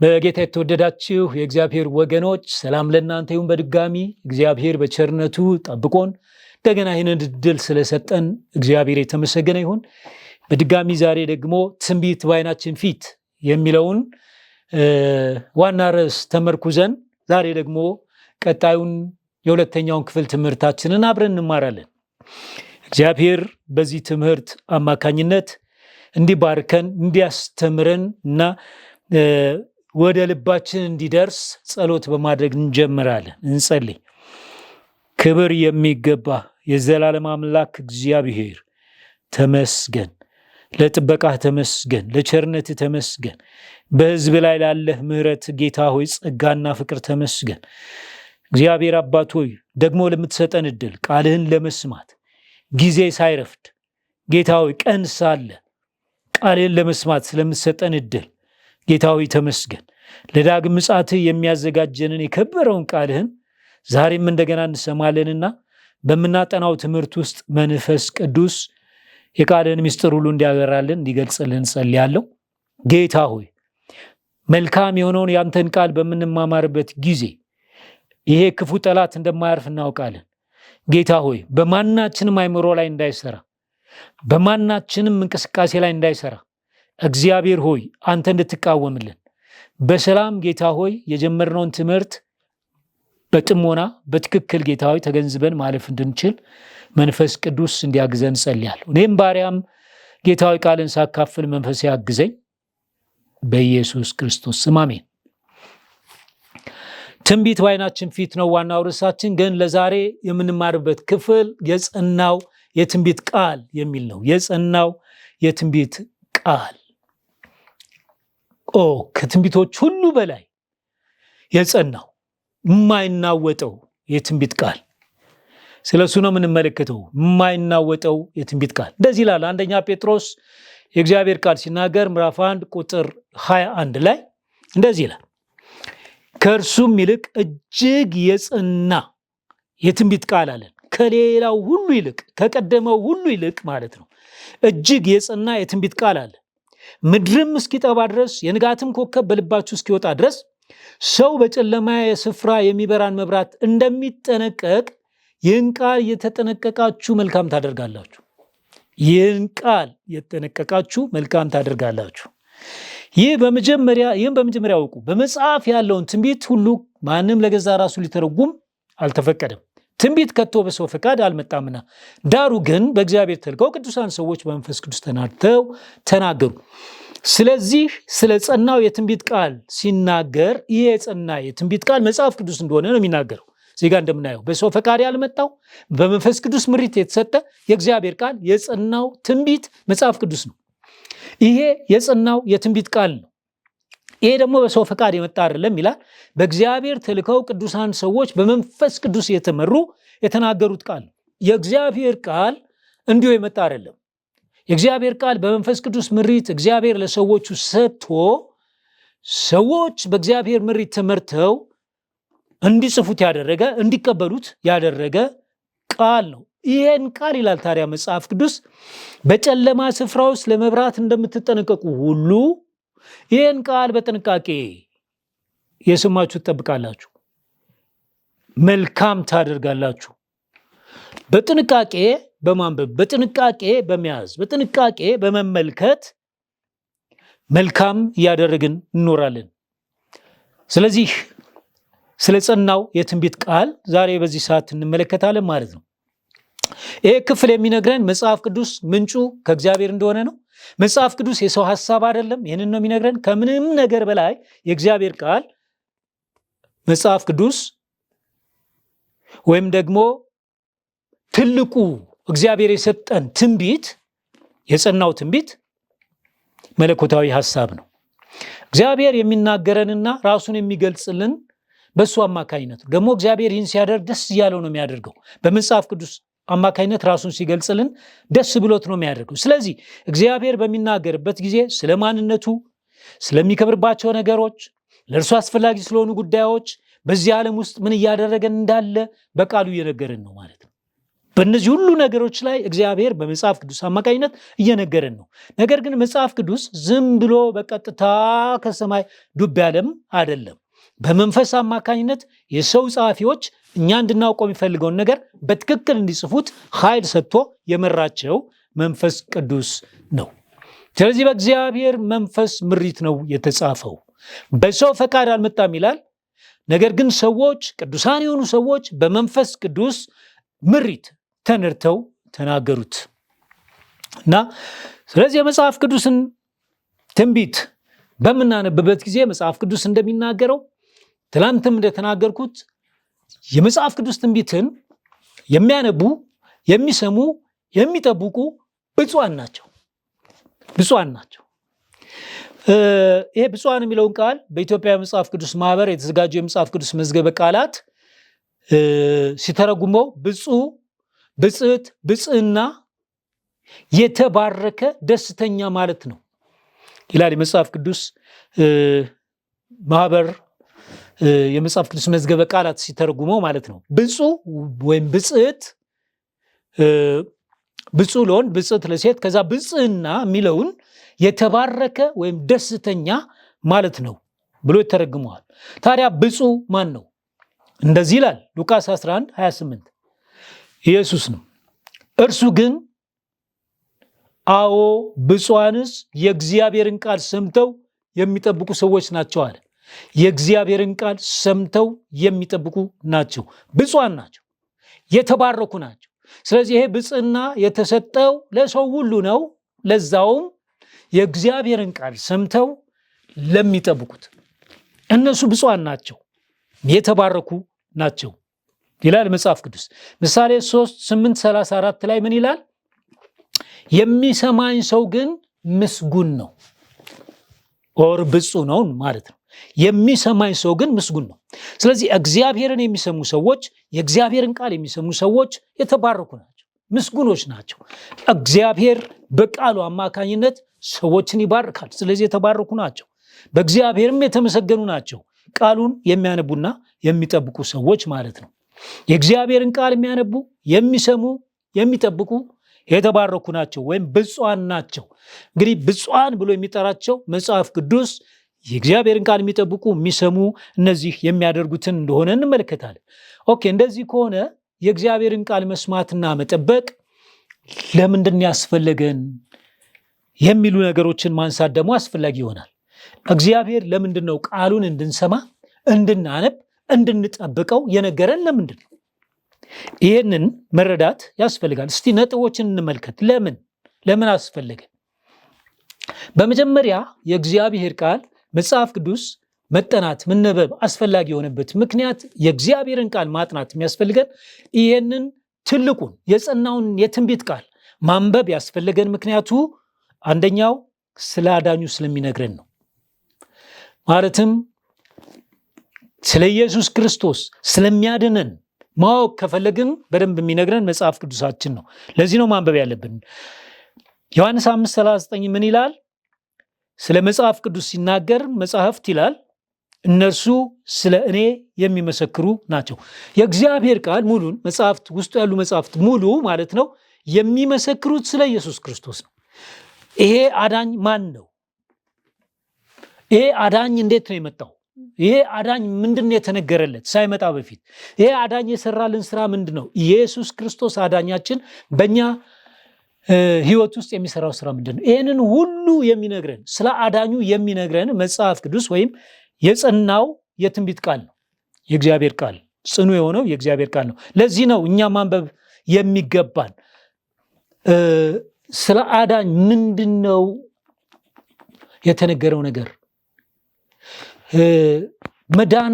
በጌታ የተወደዳችሁ የእግዚአብሔር ወገኖች ሰላም ለእናንተ ይሁን። በድጋሚ እግዚአብሔር በቸርነቱ ጠብቆን እንደገና ይህንን ዕድል ስለሰጠን እግዚአብሔር የተመሰገነ ይሁን። በድጋሚ ዛሬ ደግሞ ትንቢት በዓይናችን ፊት የሚለውን ዋና ርዕስ ተመርኩዘን ዛሬ ደግሞ ቀጣዩን የሁለተኛውን ክፍል ትምህርታችንን አብረን እንማራለን። እግዚአብሔር በዚህ ትምህርት አማካኝነት እንዲባርከን እንዲያስተምረን እና ወደ ልባችን እንዲደርስ ጸሎት በማድረግ እንጀምራለን። እንጸልይ። ክብር የሚገባ የዘላለም አምላክ እግዚአብሔር ተመስገን፣ ለጥበቃህ ተመስገን፣ ለቸርነትህ ተመስገን፣ በሕዝብ ላይ ላለህ ምሕረት ጌታ ሆይ ጸጋና ፍቅር ተመስገን። እግዚአብሔር አባት ሆይ ደግሞ ለምትሰጠን ዕድል ቃልህን ለመስማት ጊዜ ሳይረፍድ ጌታ ሆይ ቀን ሳለ ቃልህን ለመስማት ስለምትሰጠን ዕድል ጌታ ሆይ ተመስገን። ለዳግም ምጽአትህ የሚያዘጋጀንን የከበረውን ቃልህን ዛሬም እንደገና እንሰማለንና በምናጠናው ትምህርት ውስጥ መንፈስ ቅዱስ የቃልህን ምስጢር ሁሉ እንዲያበራልን እንዲገልጽልን እንጸልያለሁ። ጌታ ሆይ መልካም የሆነውን ያንተን ቃል በምንማማርበት ጊዜ ይሄ ክፉ ጠላት እንደማያርፍ እናውቃለን። ጌታ ሆይ በማናችንም አይምሮ ላይ እንዳይሰራ፣ በማናችንም እንቅስቃሴ ላይ እንዳይሰራ እግዚአብሔር ሆይ አንተ እንድትቃወምልን በሰላም ጌታ ሆይ የጀመርነውን ትምህርት በጥሞና በትክክል ጌታ ሆይ ተገንዝበን ማለፍ እንድንችል መንፈስ ቅዱስ እንዲያግዘን ጸልያለሁ። እኔም ባሪያም ጌታ ሆይ ቃልን ሳካፍል መንፈስ ያግዘኝ በኢየሱስ ክርስቶስ ስም አሜን። ትንቢት በዓይናችን ፊት ነው ዋናው ርዕሳችን። ግን ለዛሬ የምንማርበት ክፍል የጸናው የትንቢት ቃል የሚል ነው። የጸናው የትንቢት ቃል ከትንቢቶች ሁሉ በላይ የጸናው የማይናወጠው የትንቢት ቃል፣ ስለሱ ነው የምንመለከተው። የማይናወጠው የትንቢት ቃል እንደዚህ ይላል። አንደኛ ጴጥሮስ የእግዚአብሔር ቃል ሲናገር ምዕራፍ 1 ቁጥር 21 ላይ እንደዚህ ይላል፣ ከእርሱም ይልቅ እጅግ የጸና የትንቢት ቃል አለን። ከሌላው ሁሉ ይልቅ ከቀደመው ሁሉ ይልቅ ማለት ነው። እጅግ የጸና የትንቢት ቃል አለ። ምድርም እስኪጠባ ድረስ የንጋትም ኮከብ በልባችሁ እስኪወጣ ድረስ ሰው በጨለማ ስፍራ የሚበራን መብራት እንደሚጠነቀቅ ይህን ቃል የተጠነቀቃችሁ መልካም ታደርጋላችሁ። ይህን ቃል የተጠነቀቃችሁ መልካም ታደርጋላችሁ። ይህም በመጀመሪያ አውቁ፣ በመጽሐፍ ያለውን ትንቢት ሁሉ ማንም ለገዛ ራሱ ሊተረጉም አልተፈቀደም። ትንቢት ከቶ በሰው ፈቃድ አልመጣምና፣ ዳሩ ግን በእግዚአብሔር ተልከው ቅዱሳን ሰዎች በመንፈስ ቅዱስ ተናድተው ተናገሩ። ስለዚህ ስለ ጸናው የትንቢት ቃል ሲናገር ይህ የጸና የትንቢት ቃል መጽሐፍ ቅዱስ እንደሆነ ነው የሚናገረው። እዚህ ጋር እንደምናየው በሰው ፈቃድ ያልመጣው በመንፈስ ቅዱስ ምሪት የተሰጠ የእግዚአብሔር ቃል የጸናው ትንቢት መጽሐፍ ቅዱስ ነው። ይሄ የጸናው የትንቢት ቃል ነው። ይሄ ደግሞ በሰው ፈቃድ የመጣ አይደለም ይላል። በእግዚአብሔር ተልከው ቅዱሳን ሰዎች በመንፈስ ቅዱስ የተመሩ የተናገሩት ቃል ነው። የእግዚአብሔር ቃል እንዲሁ የመጣ አይደለም። የእግዚአብሔር ቃል በመንፈስ ቅዱስ ምሪት እግዚአብሔር ለሰዎቹ ሰጥቶ ሰዎች በእግዚአብሔር ምሪት ተመርተው እንዲጽፉት ያደረገ እንዲቀበሉት ያደረገ ቃል ነው። ይሄን ቃል ይላል ታዲያ መጽሐፍ ቅዱስ በጨለማ ስፍራ ውስጥ ለመብራት እንደምትጠነቀቁ ሁሉ ይህን ቃል በጥንቃቄ የሰማችሁ ትጠብቃላችሁ፣ መልካም ታደርጋላችሁ። በጥንቃቄ በማንበብ በጥንቃቄ በመያዝ በጥንቃቄ በመመልከት መልካም እያደረግን እንኖራለን። ስለዚህ ስለ ጸናው የትንቢት ቃል ዛሬ በዚህ ሰዓት እንመለከታለን ማለት ነው። ይህ ክፍል የሚነግረን መጽሐፍ ቅዱስ ምንጩ ከእግዚአብሔር እንደሆነ ነው። መጽሐፍ ቅዱስ የሰው ሐሳብ አይደለም። ይህንን ነው የሚነግረን። ከምንም ነገር በላይ የእግዚአብሔር ቃል መጽሐፍ ቅዱስ ወይም ደግሞ ትልቁ እግዚአብሔር የሰጠን ትንቢት የጸናው ትንቢት መለኮታዊ ሐሳብ ነው። እግዚአብሔር የሚናገረንና ራሱን የሚገልጽልን በሱ አማካኝነት ደግሞ እግዚአብሔር ይህን ሲያደርግ ደስ እያለው ነው የሚያደርገው። በመጽሐፍ ቅዱስ አማካኝነት ራሱን ሲገልጽልን ደስ ብሎት ነው የሚያደርገው። ስለዚህ እግዚአብሔር በሚናገርበት ጊዜ ስለ ማንነቱ፣ ስለሚከብርባቸው ነገሮች፣ ለእርሱ አስፈላጊ ስለሆኑ ጉዳዮች፣ በዚህ ዓለም ውስጥ ምን እያደረገን እንዳለ በቃሉ እየነገረን ነው ማለት ነው። በእነዚህ ሁሉ ነገሮች ላይ እግዚአብሔር በመጽሐፍ ቅዱስ አማካኝነት እየነገረን ነው። ነገር ግን መጽሐፍ ቅዱስ ዝም ብሎ በቀጥታ ከሰማይ ዱብ ያለም አይደለም። በመንፈስ አማካኝነት የሰው ጸሐፊዎች እኛ እንድናውቀው የሚፈልገውን ነገር በትክክል እንዲጽፉት ኃይል ሰጥቶ የመራቸው መንፈስ ቅዱስ ነው። ስለዚህ በእግዚአብሔር መንፈስ ምሪት ነው የተጻፈው። በሰው ፈቃድ አልመጣም ይላል። ነገር ግን ሰዎች፣ ቅዱሳን የሆኑ ሰዎች በመንፈስ ቅዱስ ምሪት ተነድተው ተናገሩት እና ስለዚህ የመጽሐፍ ቅዱስን ትንቢት በምናነብበት ጊዜ መጽሐፍ ቅዱስ እንደሚናገረው ትላንትም እንደተናገርኩት የመጽሐፍ ቅዱስ ትንቢትን የሚያነቡ፣ የሚሰሙ፣ የሚጠብቁ ብፁዓን ናቸው። ብፁዓን ናቸው። ይሄ ብፁዓን የሚለውን ቃል በኢትዮጵያ መጽሐፍ ቅዱስ ማህበር የተዘጋጀው የመጽሐፍ ቅዱስ መዝገበ ቃላት ሲተረጉመው ብፁዕ፣ ብጽዕት፣ ብጽዕና፣ የተባረከ፣ ደስተኛ ማለት ነው ይላል የመጽሐፍ ቅዱስ ማህበር የመጽሐፍ ቅዱስ መዝገበ ቃላት ሲተረጉመው ማለት ነው። ብፁዕ ወይም ብጽዕት፣ ብፁዕ ለወንድ ብጽዕት ለሴት፣ ከዛ ብጽዕና የሚለውን የተባረከ ወይም ደስተኛ ማለት ነው ብሎ ይተረጉመዋል። ታዲያ ብፁዕ ማን ነው? እንደዚህ ይላል ሉቃስ 11:28 ኢየሱስ ነው። እርሱ ግን አዎ ብፁዓንስ የእግዚአብሔርን ቃል ሰምተው የሚጠብቁ ሰዎች ናቸው አለ። የእግዚአብሔርን ቃል ሰምተው የሚጠብቁ ናቸው፣ ብፁዓን ናቸው፣ የተባረኩ ናቸው። ስለዚህ ይሄ ብጽዕና የተሰጠው ለሰው ሁሉ ነው። ለዛውም የእግዚአብሔርን ቃል ሰምተው ለሚጠብቁት እነሱ ብፁዓን ናቸው፣ የተባረኩ ናቸው ይላል መጽሐፍ ቅዱስ። ምሳሌ 3:8-34 ላይ ምን ይላል? የሚሰማኝ ሰው ግን ምስጉን ነው፣ ኦር ብፁዕ ነው ማለት ነው። የሚሰማኝ ሰው ግን ምስጉን ነው። ስለዚህ እግዚአብሔርን የሚሰሙ ሰዎች፣ የእግዚአብሔርን ቃል የሚሰሙ ሰዎች የተባረኩ ናቸው፣ ምስጉኖች ናቸው። እግዚአብሔር በቃሉ አማካኝነት ሰዎችን ይባርካል። ስለዚህ የተባረኩ ናቸው፣ በእግዚአብሔርም የተመሰገኑ ናቸው። ቃሉን የሚያነቡና የሚጠብቁ ሰዎች ማለት ነው። የእግዚአብሔርን ቃል የሚያነቡ፣ የሚሰሙ፣ የሚጠብቁ የተባረኩ ናቸው ወይም ብፁዓን ናቸው። እንግዲህ ብፁዓን ብሎ የሚጠራቸው መጽሐፍ ቅዱስ የእግዚአብሔርን ቃል የሚጠብቁ፣ የሚሰሙ፣ እነዚህ የሚያደርጉትን እንደሆነ እንመለከታለን። ኦኬ፣ እንደዚህ ከሆነ የእግዚአብሔርን ቃል መስማትና መጠበቅ ለምንድን ያስፈለገን የሚሉ ነገሮችን ማንሳት ደግሞ አስፈላጊ ይሆናል። እግዚአብሔር ለምንድን ነው ቃሉን እንድንሰማ፣ እንድናነብ፣ እንድንጠብቀው የነገረን? ለምንድን ነው? ይህንን መረዳት ያስፈልጋል። እስቲ ነጥቦችን እንመልከት። ለምን አስፈለገ? በመጀመሪያ የእግዚአብሔር ቃል መጽሐፍ ቅዱስ መጠናት፣ መነበብ አስፈላጊ የሆነበት ምክንያት የእግዚአብሔርን ቃል ማጥናት የሚያስፈልገን ይህንን ትልቁን የጸናውን የትንቢት ቃል ማንበብ ያስፈልገን ምክንያቱ አንደኛው ስለ አዳኙ ስለሚነግረን ነው። ማለትም ስለ ኢየሱስ ክርስቶስ ስለሚያድነን ማወቅ ከፈለግን በደንብ የሚነግረን መጽሐፍ ቅዱሳችን ነው። ለዚህ ነው ማንበብ ያለብን። ዮሐንስ 5:39 ምን ይላል? ስለ መጽሐፍ ቅዱስ ሲናገር መጽሐፍት ይላል እነርሱ ስለ እኔ የሚመሰክሩ ናቸው። የእግዚአብሔር ቃል ሙሉን መጽሐፍት ውስጡ ያሉ መጽሐፍት ሙሉ ማለት ነው የሚመሰክሩት ስለ ኢየሱስ ክርስቶስ ነው። ይሄ አዳኝ ማን ነው? ይሄ አዳኝ እንዴት ነው የመጣው? ይሄ አዳኝ ምንድን ነው የተነገረለት ሳይመጣ በፊት? ይሄ አዳኝ የሰራልን ስራ ምንድን ነው? ኢየሱስ ክርስቶስ አዳኛችን በእኛ ህይወት ውስጥ የሚሰራው ስራ ምንድን ነው? ይህንን ሁሉ የሚነግረን ስለ አዳኙ የሚነግረን መጽሐፍ ቅዱስ ወይም የጸናው የትንቢት ቃል ነው። የእግዚአብሔር ቃል ጽኑ የሆነው የእግዚአብሔር ቃል ነው። ለዚህ ነው እኛ ማንበብ የሚገባን። ስለ አዳኝ ምንድን ነው የተነገረው ነገር? መዳን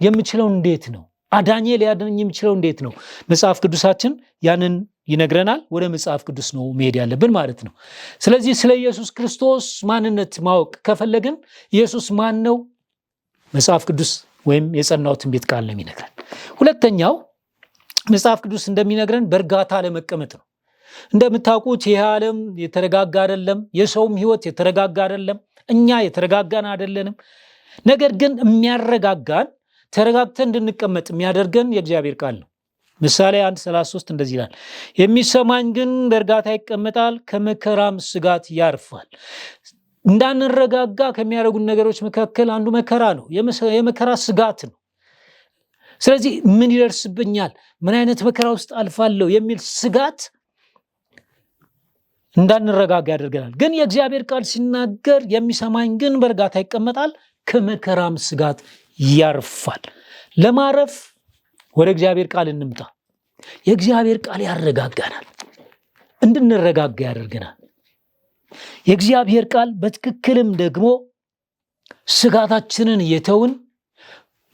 የምችለው እንዴት ነው? አዳኜ ሊያድነኝ የሚችለው እንዴት ነው? መጽሐፍ ቅዱሳችን ያንን ይነግረናል። ወደ መጽሐፍ ቅዱስ ነው መሄድ ያለብን ማለት ነው። ስለዚህ ስለ ኢየሱስ ክርስቶስ ማንነት ማወቅ ከፈለግን ኢየሱስ ማን ነው? መጽሐፍ ቅዱስ ወይም የጸናው ትንቢት ቃል ነው የሚነግረን። ሁለተኛው መጽሐፍ ቅዱስ እንደሚነግረን በእርጋታ ለመቀመጥ ነው። እንደምታውቁት ይህ ዓለም የተረጋጋ አይደለም። የሰውም ህይወት የተረጋጋ አይደለም። እኛ የተረጋጋን አይደለንም። ነገር ግን የሚያረጋጋን፣ ተረጋግተን እንድንቀመጥ የሚያደርገን የእግዚአብሔር ቃል ነው። ምሳሌ 1:33 እንደዚህ ይላል፣ የሚሰማኝ ግን በእርጋታ ይቀመጣል፣ ከመከራም ስጋት ያርፋል። እንዳንረጋጋ ከሚያደርጉን ነገሮች መካከል አንዱ መከራ ነው። የመከራ ስጋት ነው። ስለዚህ ምን ይደርስብኛል፣ ምን አይነት መከራ ውስጥ አልፋለሁ የሚል ስጋት እንዳንረጋጋ ያደርገናል። ግን የእግዚአብሔር ቃል ሲናገር የሚሰማኝ ግን በእርጋታ ይቀመጣል፣ ከመከራም ስጋት ያርፋል። ለማረፍ ወደ እግዚአብሔር ቃል እንምጣ። የእግዚአብሔር ቃል ያረጋጋናል፣ እንድንረጋጋ ያደርገናል። የእግዚአብሔር ቃል በትክክልም ደግሞ ስጋታችንን የተውን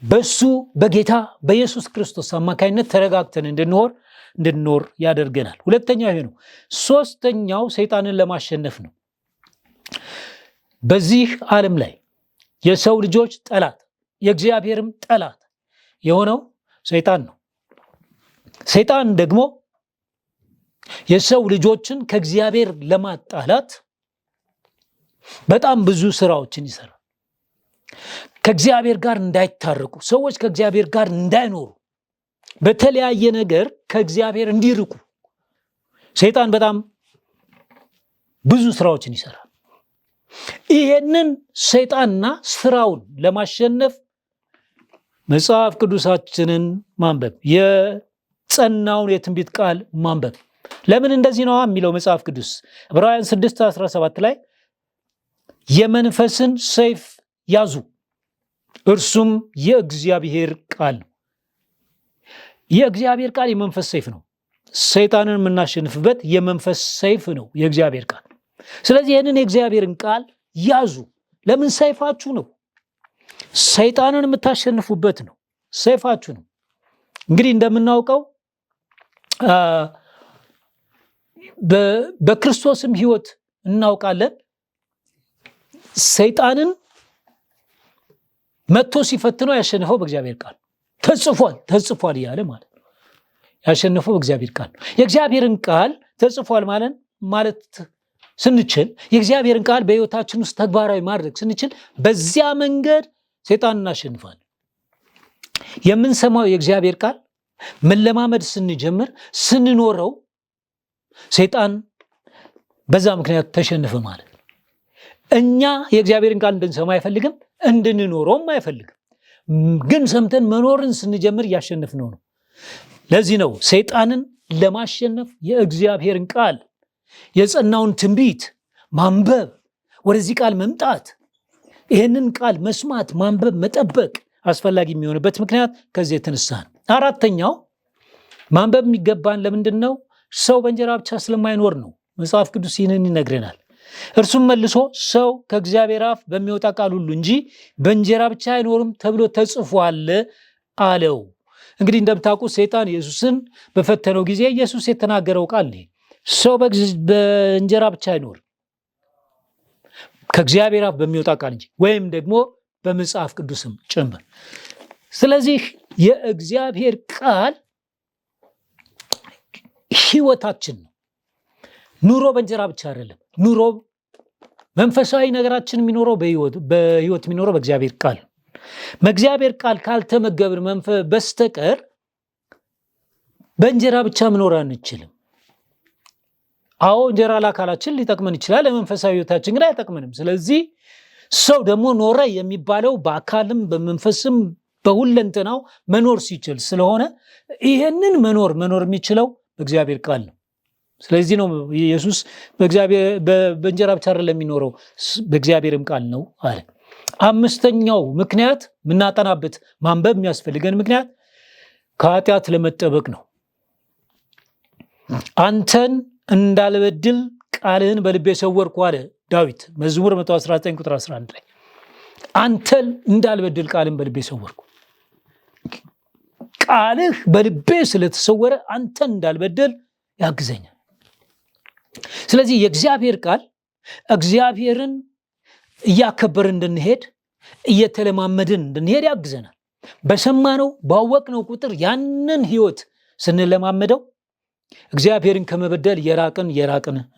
በሱ በጌታ በኢየሱስ ክርስቶስ አማካኝነት ተረጋግተን እንድንኖር ያደርገናል። ሁለተኛው ይሄ ነው። ሶስተኛው ሰይጣንን ለማሸነፍ ነው። በዚህ ዓለም ላይ የሰው ልጆች ጠላት የእግዚአብሔርም ጠላት የሆነው ሰይጣን ነው። ሰይጣን ደግሞ የሰው ልጆችን ከእግዚአብሔር ለማጣላት በጣም ብዙ ስራዎችን ይሰራል። ከእግዚአብሔር ጋር እንዳይታረቁ፣ ሰዎች ከእግዚአብሔር ጋር እንዳይኖሩ፣ በተለያየ ነገር ከእግዚአብሔር እንዲርቁ ሰይጣን በጣም ብዙ ስራዎችን ይሰራል። ይሄንን ሰይጣንና ስራውን ለማሸነፍ መጽሐፍ ቅዱሳችንን ማንበብ፣ የጸናውን የትንቢት ቃል ማንበብ። ለምን እንደዚህ ነው የሚለው መጽሐፍ ቅዱስ ዕብራውያን 6:17 ላይ የመንፈስን ሰይፍ ያዙ እርሱም የእግዚአብሔር ቃል ነው። የእግዚአብሔር ቃል የመንፈስ ሰይፍ ነው። ሰይጣንን የምናሸንፍበት የመንፈስ ሰይፍ ነው የእግዚአብሔር ቃል። ስለዚህ ይህንን የእግዚአብሔርን ቃል ያዙ። ለምን? ሰይፋችሁ ነው። ሰይጣንን የምታሸንፉበት ነው፣ ሰይፋችሁ ነው። እንግዲህ እንደምናውቀው በክርስቶስም ሕይወት እናውቃለን። ሰይጣንን መጥቶ ሲፈትነው ያሸነፈው በእግዚአብሔር ቃል ተጽፏል እያለ ማለት ነው። ያሸነፈው በእግዚአብሔር ቃል ነው። የእግዚአብሔርን ቃል ተጽፏል ማለት ስንችል፣ የእግዚአብሔርን ቃል በሕይወታችን ውስጥ ተግባራዊ ማድረግ ስንችል፣ በዚያ መንገድ ሰይጣን እናሸንፋለን። የምንሰማው የእግዚአብሔር ቃል መለማመድ ስንጀምር ስንኖረው ሰይጣን በዛ ምክንያት ተሸነፈ ማለት ነው። እኛ የእግዚአብሔርን ቃል እንድንሰማ አይፈልግም፣ እንድንኖረውም አይፈልግም። ግን ሰምተን መኖርን ስንጀምር እያሸነፍነው ነው። ለዚህ ነው ሰይጣንን ለማሸነፍ የእግዚአብሔርን ቃል የጸናውን ትንቢት ማንበብ፣ ወደዚህ ቃል መምጣት፣ ይህንን ቃል መስማት፣ ማንበብ፣ መጠበቅ አስፈላጊ የሚሆንበት ምክንያት ከዚህ የተነሳ ነው። አራተኛው ማንበብ የሚገባን ለምንድን ነው? ሰው በእንጀራ ብቻ ስለማይኖር ነው። መጽሐፍ ቅዱስ ይህንን ይነግረናል። እርሱም መልሶ ሰው ከእግዚአብሔር አፍ በሚወጣ ቃል ሁሉ እንጂ በእንጀራ ብቻ አይኖርም ተብሎ ተጽፏል አለው። እንግዲህ እንደምታውቁት ሰይጣን ኢየሱስን በፈተነው ጊዜ ኢየሱስ የተናገረው ቃል ነው። ሰው በእንጀራ ብቻ አይኖርም ከእግዚአብሔር አፍ በሚወጣ ቃል እንጂ፣ ወይም ደግሞ በመጽሐፍ ቅዱስም ጭምር። ስለዚህ የእግዚአብሔር ቃል ሕይወታችን ነው። ኑሮ በእንጀራ ብቻ አይደለም። ኑሮ መንፈሳዊ ነገራችን የሚኖረው በሕይወት የሚኖረው በእግዚአብሔር ቃል። በእግዚአብሔር ቃል ካልተመገብን በስተቀር በእንጀራ ብቻ መኖር አንችልም። አዎ እንጀራ ለአካላችን ሊጠቅመን ይችላል፣ ለመንፈሳዊ ሕይወታችን ግን አይጠቅመንም። ስለዚህ ሰው ደግሞ ኖረ የሚባለው በአካልም በመንፈስም በሁለንተናው መኖር ሲችል ስለሆነ ይሄንን መኖር የሚችለው በእግዚአብሔር ቃል ነው። ስለዚህ ነው ኢየሱስ በእንጀራ ብቻ አይደለም የሚኖረው በእግዚአብሔርም ቃል ነው አለ። አምስተኛው ምክንያት የምናጠናበት ማንበብ የሚያስፈልገን ምክንያት ከኃጢአት ለመጠበቅ ነው። አንተን እንዳልበድል ቃልህን በልቤ ሰወርኩ አለ ዳዊት መዝሙር 119 ቁጥር 11 ላይ። አንተን እንዳልበድል ቃልህን በልቤ ሰወርኩ። ቃልህ በልቤ ስለተሰወረ አንተን እንዳልበድል ያግዘኛል። ስለዚህ የእግዚአብሔር ቃል እግዚአብሔርን እያከበርን እንድንሄድ እየተለማመድን እንድንሄድ ያግዘናል። በሰማነው ባወቅነው ቁጥር ያንን ሕይወት ስንለማመደው እግዚአብሔርን ከመበደል የራቅን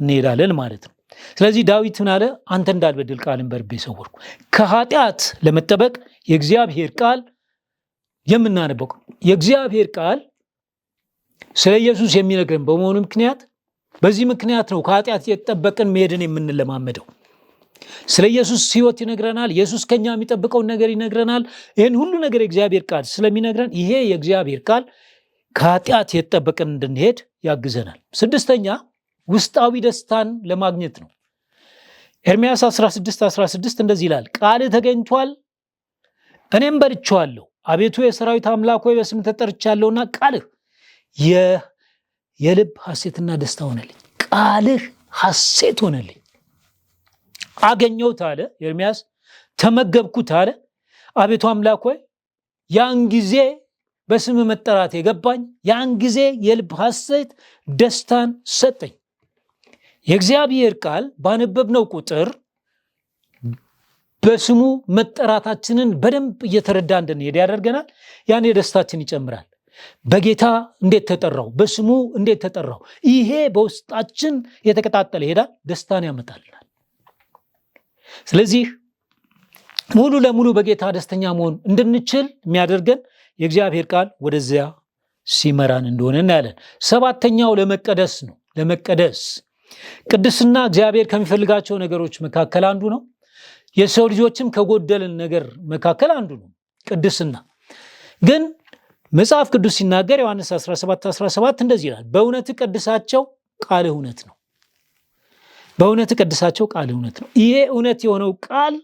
እንሄዳለን ማለት ነው። ስለዚህ ዳዊት ምን አለ? አንተ እንዳልበድል ቃልን በልቤ ሰወርኩ። ከኃጢአት ለመጠበቅ የእግዚአብሔር ቃል የምናነበው የእግዚአብሔር ቃል ስለ ኢየሱስ የሚነግረን በመሆኑ ምክንያት በዚህ ምክንያት ነው ከኃጢአት የተጠበቅን መሄድን የምንለማመደው። ስለ ኢየሱስ ሕይወት ይነግረናል። ኢየሱስ ከኛ የሚጠብቀውን ነገር ይነግረናል። ይህን ሁሉ ነገር የእግዚአብሔር ቃል ስለሚነግረን ይሄ የእግዚአብሔር ቃል ከኃጢአት የተጠበቅን እንድንሄድ ያግዘናል። ስድስተኛ ውስጣዊ ደስታን ለማግኘት ነው። ኤርምያስ 16:16 እንደዚህ ይላል፣ ቃልህ ተገኝቷል እኔም በልቼዋለሁ። አቤቱ የሰራዊት አምላክ ሆይ በስምህ ተጠርቻለሁና ቃልህ የልብ ሐሴትና ደስታ ሆነልኝ። ቃልህ ሐሴት ሆነልኝ። አገኘሁት አለ ኤርምያስ፣ ተመገብኩት አለ። አቤቱ አምላክ ሆይ ያን ጊዜ በስምህ መጠራት የገባኝ፣ ያን ጊዜ የልብ ሐሴት ደስታን ሰጠኝ። የእግዚአብሔር ቃል ባነበብነው ቁጥር በስሙ መጠራታችንን በደንብ እየተረዳ እንድንሄድ ያደርገናል። ያኔ ደስታችን ይጨምራል። በጌታ እንዴት ተጠራው፣ በስሙ እንዴት ተጠራው፣ ይሄ በውስጣችን የተቀጣጠለ ይሄዳል፣ ደስታን ያመጣልናል። ስለዚህ ሙሉ ለሙሉ በጌታ ደስተኛ መሆን እንድንችል የሚያደርገን የእግዚአብሔር ቃል ወደዚያ ሲመራን እንደሆነ እናያለን። ሰባተኛው ለመቀደስ ነው። ለመቀደስ ቅድስና እግዚአብሔር ከሚፈልጋቸው ነገሮች መካከል አንዱ ነው። የሰው ልጆችም ከጎደልን ነገር መካከል አንዱ ነው ቅድስና። ግን መጽሐፍ ቅዱስ ሲናገር ዮሐንስ 17:17 እንደዚህ ይላል፣ በእውነት ቀድሳቸው ቃልህ እውነት ነው። በእውነት ቀድሳቸው ቃልህ እውነት ነው። ይሄ እውነት የሆነው ቃል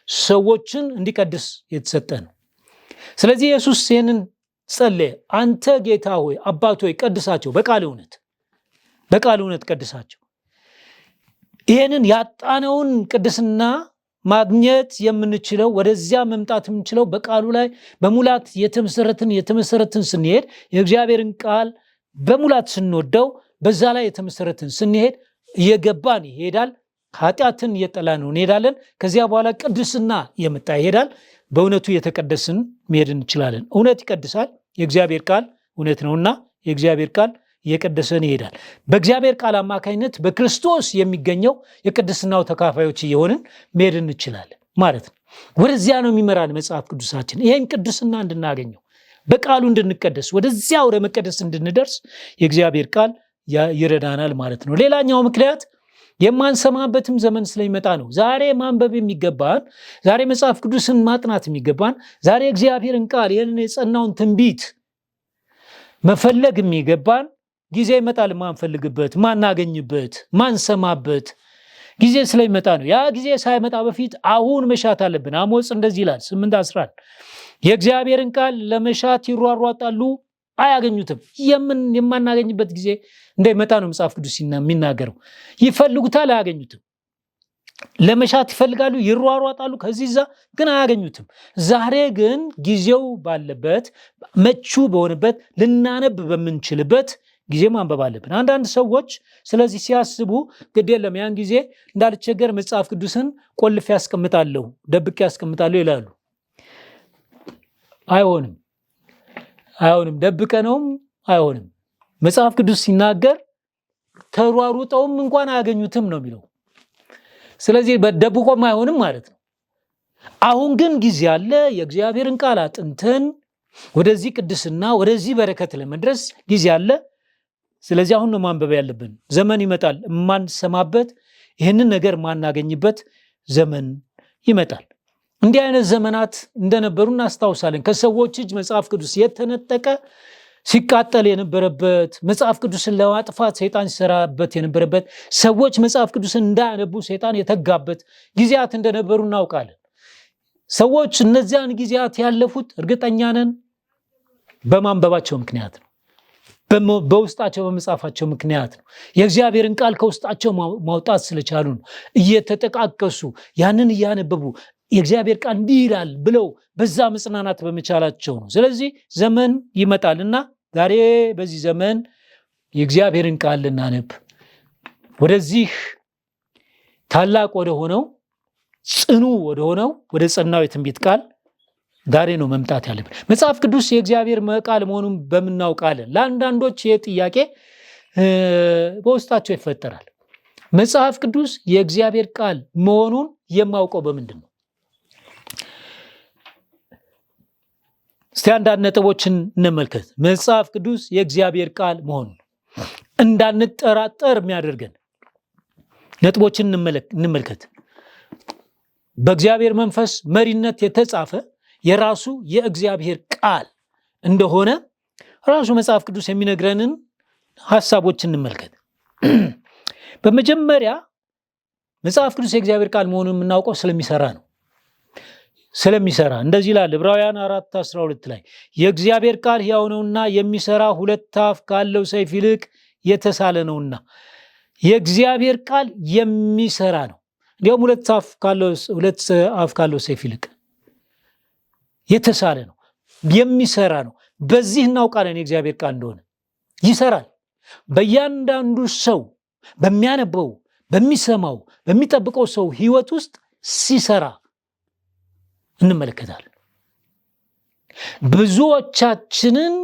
ሰዎችን እንዲቀድስ የተሰጠ ነው። ስለዚህ ኢየሱስ ይህንን ጸለየ፣ አንተ ጌታ ሆይ አባት ሆይ ቀድሳቸው በቃል እውነት፣ በቃል እውነት ቀድሳቸው። ይህንን ያጣነውን ቅድስና ማግኘት የምንችለው፣ ወደዚያ መምጣት የምንችለው በቃሉ ላይ በሙላት የተመሰረትን ስንሄድ፣ የእግዚአብሔርን ቃል በሙላት ስንወደው፣ በዛ ላይ የተመሰረትን ስንሄድ እየገባን ይሄዳል። ኃጢአትን እየጠላን ነው እንሄዳለን። ከዚያ በኋላ ቅድስና የመጣ ይሄዳል። በእውነቱ የተቀደስን መሄድ እንችላለን። እውነት ይቀድሳል። የእግዚአብሔር ቃል እውነት ነውና የእግዚአብሔር ቃል እየቀደሰን ይሄዳል። በእግዚአብሔር ቃል አማካኝነት በክርስቶስ የሚገኘው የቅድስናው ተካፋዮች እየሆንን መሄድ እንችላለን ማለት ነው። ወደዚያ ነው የሚመራን መጽሐፍ ቅዱሳችን። ይህን ቅድስና እንድናገኘው፣ በቃሉ እንድንቀደስ፣ ወደዚያ ወደ መቀደስ እንድንደርስ የእግዚአብሔር ቃል ይረዳናል ማለት ነው። ሌላኛው ምክንያት የማንሰማበትም ዘመን ስለሚመጣ ነው። ዛሬ ማንበብ የሚገባን፣ ዛሬ መጽሐፍ ቅዱስን ማጥናት የሚገባን፣ ዛሬ እግዚአብሔርን ቃል ይህንን የጸናውን ትንቢት መፈለግ የሚገባን ጊዜ ይመጣል ማንፈልግበት፣ ማናገኝበት፣ ማንሰማበት ጊዜ ስለሚመጣ ነው። ያ ጊዜ ሳይመጣ በፊት አሁን መሻት አለብን። አሞጽ እንደዚህ ይላል 8:11 የእግዚአብሔርን ቃል ለመሻት ይሯሯጣሉ አያገኙትም። የማናገኝበት ጊዜ እንደሚመጣ ነው መጽሐፍ ቅዱስ የሚናገረው። ይፈልጉታል አያገኙትም። ለመሻት ይፈልጋሉ፣ ይሯሯጣሉ፣ ከዚህ ግን አያገኙትም። ዛሬ ግን ጊዜው ባለበት፣ መቹ በሆነበት፣ ልናነብ በምንችልበት ጊዜ ማንበብ አለብን። አንዳንድ ሰዎች ስለዚህ ሲያስቡ ግድ የለም ያን ጊዜ እንዳልቸገር መጽሐፍ ቅዱስን ቆልፌ ያስቀምጣለሁ፣ ደብቄ ያስቀምጣለሁ ይላሉ። አይሆንም፣ ደብቀ ነውም አይሆንም። መጽሐፍ ቅዱስ ሲናገር ተሯሩጠውም እንኳን አያገኙትም ነው የሚለው። ስለዚህ በደብቆም አይሆንም ማለት ነው። አሁን ግን ጊዜ አለ። የእግዚአብሔርን ቃል አጥንተን ወደዚህ ቅድስና፣ ወደዚህ በረከት ለመድረስ ጊዜ አለ። ስለዚህ አሁን ነው ማንበብ ያለብን። ዘመን ይመጣል የማንሰማበት፣ ይህንን ነገር ማናገኝበት ዘመን ይመጣል። እንዲህ አይነት ዘመናት እንደነበሩ እናስታውሳለን። ከሰዎች እጅ መጽሐፍ ቅዱስ የተነጠቀ ሲቃጠል የነበረበት፣ መጽሐፍ ቅዱስን ለማጥፋት ሰይጣን ሲሰራበት የነበረበት፣ ሰዎች መጽሐፍ ቅዱስን እንዳያነቡ ሰይጣን የተጋበት ጊዜያት እንደነበሩ እናውቃለን። ሰዎች እነዚያን ጊዜያት ያለፉት እርግጠኛ ነን በማንበባቸው ምክንያት ነው። በውስጣቸው በመጻፋቸው ምክንያት ነው። የእግዚአብሔርን ቃል ከውስጣቸው ማውጣት ስለቻሉ ነው። እየተጠቃቀሱ ያንን እያነበቡ የእግዚአብሔር ቃል እንዲህ ይላል ብለው በዛ መጽናናት በመቻላቸው ነው። ስለዚህ ዘመን ይመጣልና ዛሬ በዚህ ዘመን የእግዚአብሔርን ቃል ልናነብ፣ ወደዚህ ታላቅ ወደ ሆነው ጽኑ ወደ ሆነው ወደ ጸናው የትንቢት ቃል ዛሬ ነው መምጣት ያለብን። መጽሐፍ ቅዱስ የእግዚአብሔር ቃል መሆኑን በምናውቃለን። ለአንዳንዶች ይህ ጥያቄ በውስጣቸው ይፈጠራል። መጽሐፍ ቅዱስ የእግዚአብሔር ቃል መሆኑን የማውቀው በምንድን ነው? እስቲ አንዳንድ ነጥቦችን እንመልከት። መጽሐፍ ቅዱስ የእግዚአብሔር ቃል መሆኑን እንዳንጠራጠር የሚያደርገን ነጥቦችን እንመልከት። በእግዚአብሔር መንፈስ መሪነት የተጻፈ የራሱ የእግዚአብሔር ቃል እንደሆነ ራሱ መጽሐፍ ቅዱስ የሚነግረንን ሐሳቦች እንመልከት። በመጀመሪያ መጽሐፍ ቅዱስ የእግዚአብሔር ቃል መሆኑን የምናውቀው ስለሚሰራ ነው። ስለሚሰራ እንደዚህ ይላል ዕብራውያን 4:12 ላይ የእግዚአብሔር ቃል ሕያው ነውና የሚሰራ ሁለት አፍ ካለው ሰይፍ ይልቅ የተሳለ ነውና። የእግዚአብሔር ቃል የሚሰራ ነው። እንዲያውም ሁለት አፍ ካለው ሰይፍ ይልቅ የተሳለ ነው፣ የሚሰራ ነው። በዚህ እናውቃለን የእግዚአብሔር ቃል እንደሆነ። ይሰራል። በእያንዳንዱ ሰው በሚያነበው፣ በሚሰማው፣ በሚጠብቀው ሰው ሕይወት ውስጥ ሲሰራ እንመለከታለን። ብዙዎቻችንን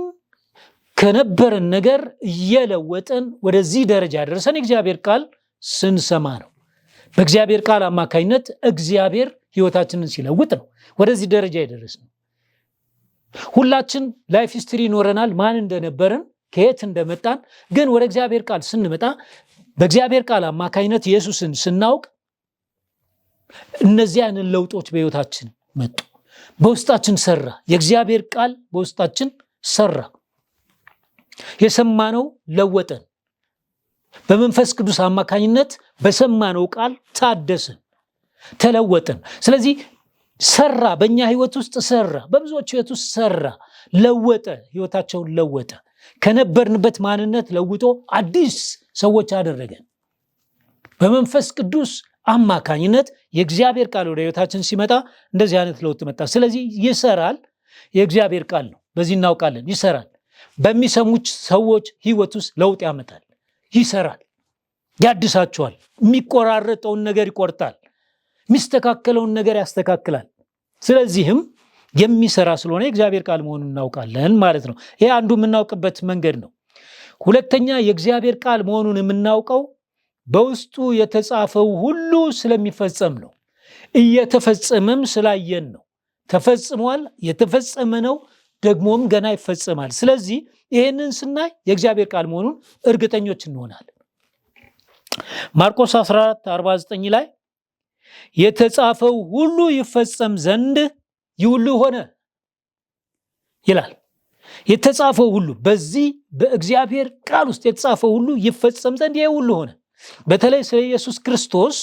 ከነበረን ነገር እየለወጠን ወደዚህ ደረጃ ያደረሰን የእግዚአብሔር ቃል ስንሰማ ነው። በእግዚአብሔር ቃል አማካኝነት እግዚአብሔር ሕይወታችንን ሲለውጥ ነው ወደዚህ ደረጃ የደረስነው። ሁላችን ላይፍ ሂስትሪ ይኖረናል፣ ማን እንደነበርን፣ ከየት እንደመጣን። ግን ወደ እግዚአብሔር ቃል ስንመጣ በእግዚአብሔር ቃል አማካኝነት ኢየሱስን ስናውቅ እነዚህ አይነት ለውጦች በሕይወታችን መጡ። በውስጣችን ሰራ። የእግዚአብሔር ቃል በውስጣችን ሰራ። የሰማነው ለወጠን። በመንፈስ ቅዱስ አማካኝነት በሰማነው ቃል ታደስን፣ ተለወጠን። ስለዚህ ሰራ፣ በእኛ ሕይወት ውስጥ ሰራ፣ በብዙዎች ሕይወት ውስጥ ሰራ፣ ለወጠ፣ ሕይወታቸውን ለወጠ። ከነበርንበት ማንነት ለውጦ አዲስ ሰዎች አደረገን። በመንፈስ ቅዱስ አማካኝነት የእግዚአብሔር ቃል ወደ ሕይወታችን ሲመጣ እንደዚህ አይነት ለውጥ መጣ። ስለዚህ ይሰራል። የእግዚአብሔር ቃል ነው፣ በዚህ እናውቃለን። ይሰራል። በሚሰሙት ሰዎች ሕይወት ውስጥ ለውጥ ያመጣል። ይሰራል፣ ያድሳቸዋል። የሚቆራረጠውን ነገር ይቆርጣል፣ የሚስተካከለውን ነገር ያስተካክላል። ስለዚህም የሚሰራ ስለሆነ የእግዚአብሔር ቃል መሆኑን እናውቃለን ማለት ነው። ይሄ አንዱ የምናውቅበት መንገድ ነው። ሁለተኛ የእግዚአብሔር ቃል መሆኑን የምናውቀው በውስጡ የተጻፈው ሁሉ ስለሚፈጸም ነው። እየተፈጸመም ስላየን ነው። ተፈጽሟል፣ የተፈጸመ ነው፣ ደግሞም ገና ይፈጸማል። ስለዚህ ይህንን ስናይ የእግዚአብሔር ቃል መሆኑን እርግጠኞች እንሆናለን። ማርቆስ 14:49 ላይ የተጻፈው ሁሉ ይፈጸም ዘንድ ይህ ሁሉ ሆነ ይላል። የተጻፈው ሁሉ፣ በዚህ በእግዚአብሔር ቃል ውስጥ የተጻፈው ሁሉ ይፈጸም ዘንድ ይህ ሁሉ ሆነ። በተለይ ስለ ኢየሱስ ክርስቶስ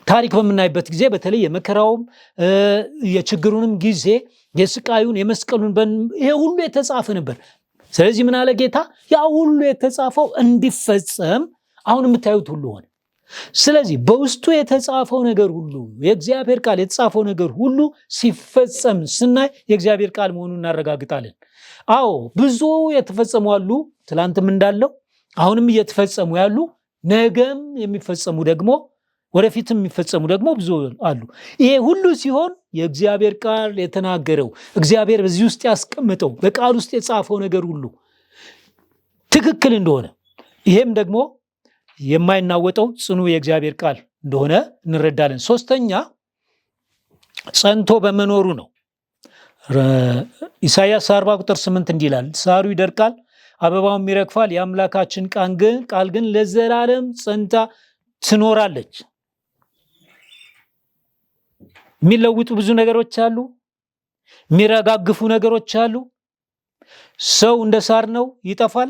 ታሪክ በምናይበት ጊዜ በተለይ የመከራውም የችግሩንም ጊዜ የስቃዩን የመስቀሉን ይሄ ሁሉ የተጻፈ ነበር። ስለዚህ ምን አለ ጌታ? ያ ሁሉ የተጻፈው እንዲፈጸም አሁን የምታዩት ሁሉ ሆነ። ስለዚህ በውስጡ የተጻፈው ነገር ሁሉ፣ የእግዚአብሔር ቃል የተጻፈው ነገር ሁሉ ሲፈጸም ስናይ የእግዚአብሔር ቃል መሆኑን እናረጋግጣለን። አዎ ብዙ የተፈጸሙ አሉ፣ ትላንትም እንዳለው አሁንም እየተፈጸሙ ያሉ፣ ነገም የሚፈጸሙ ደግሞ ወደፊትም የሚፈጸሙ ደግሞ ብዙ አሉ። ይሄ ሁሉ ሲሆን የእግዚአብሔር ቃል የተናገረው፣ እግዚአብሔር በዚህ ውስጥ ያስቀመጠው፣ በቃል ውስጥ የጻፈው ነገር ሁሉ ትክክል እንደሆነ፣ ይሄም ደግሞ የማይናወጠው ጽኑ የእግዚአብሔር ቃል እንደሆነ እንረዳለን። ሶስተኛ ጸንቶ በመኖሩ ነው። ኢሳይያስ 40:8 እንዲህ ይላል፣ ሳሩ ይደርቃል፣ አበባውም ይረግፋል፣ የአምላካችን ቃል ግን ለዘላለም ጸንታ ትኖራለች። የሚለውጡ ብዙ ነገሮች አሉ፣ የሚረጋግፉ ነገሮች አሉ። ሰው እንደ ሳር ነው፣ ይጠፋል።